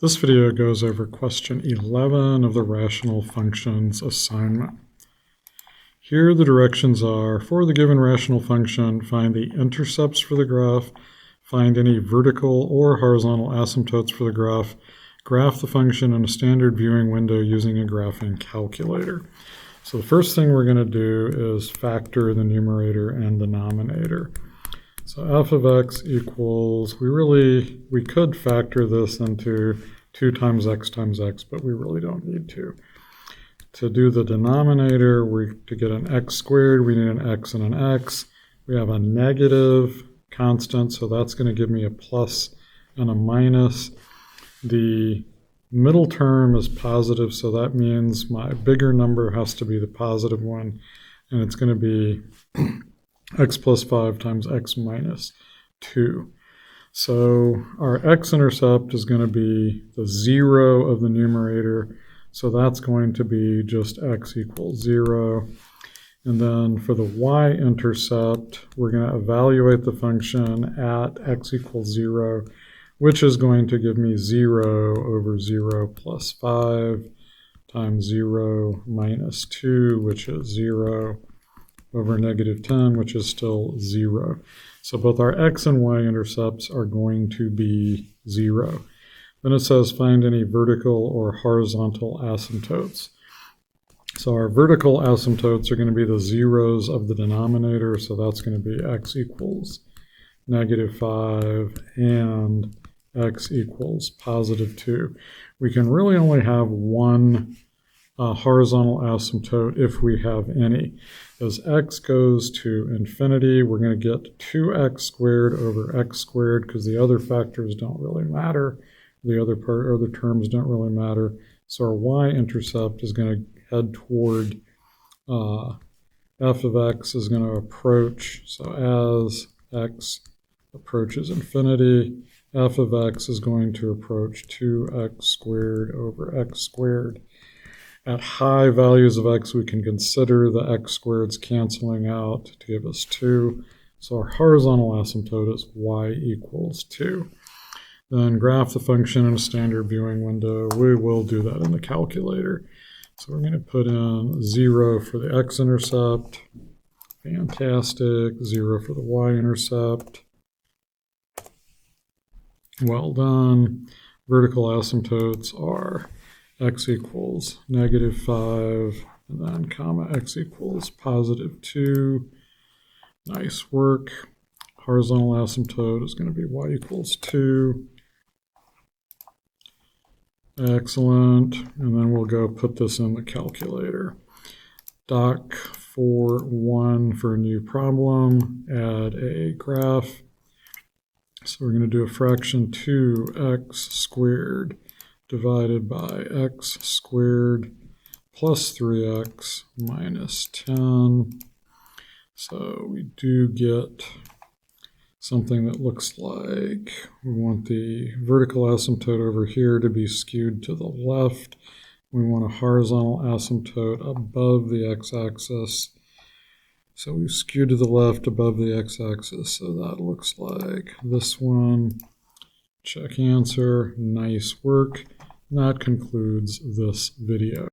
This video goes over question 11 of the rational functions assignment. Here the directions are, for the given rational function, find the intercepts for the graph, find any vertical or horizontal asymptotes for the graph the function in a standard viewing window using a graphing calculator. So the first thing we're going to do is factor the numerator and denominator. So f of x equals, we could factor this into 2 times x, but we really don't need to. To do the denominator, to get an x squared, we need an x and an x. We have a negative constant, so that's going to give me a plus and a minus. The middle term is positive, so that means my bigger number has to be the positive one, and it's going to be x plus 5 times x minus 2. So our x-intercept is going to be the 0 of the numerator, so that's going to be just x equals 0. And then for the y-intercept, we're going to evaluate the function at x equals 0, which is going to give me 0 over 0 plus 5 times 0 minus 2, which is 0, over negative 10, which is still 0. So both our x and y intercepts are going to be 0. Then it says find any vertical or horizontal asymptotes. So our vertical asymptotes are going to be the zeros of the denominator, so that's going to be x equals negative 5 and x equals positive 2. We can really only have one horizontal asymptote if we have any. As x goes to infinity, we're going to get 2x squared over x squared because the other factors don't really matter. The other terms don't really matter. So our y-intercept is going to head toward f of x is going to approach. So as x approaches infinity, f of x is going to approach 2x squared over x squared. At high values of x, we can consider the x squareds canceling out to give us 2. So our horizontal asymptote is y equals 2. Then graph the function in a standard viewing window. We will do that in the calculator. So we're going to put in 0 for the x-intercept. Fantastic. 0 for the y-intercept. Well done. Vertical asymptotes are x equals negative 5, and then comma x equals positive 2. Nice work. Horizontal asymptote is going to be y equals 2. Excellent. And then we'll go put this in the calculator. Doc for 1 for a new problem, add a graph. So we're going to do a fraction 2x squared divided by x squared plus 3x minus 10. So we do get something that looks like we want the vertical asymptote over here to be skewed to the left. We want a horizontal asymptote above the x-axis. So we skewed to the left above the x-axis. So that looks like this one. Check answer. Nice work. That concludes this video.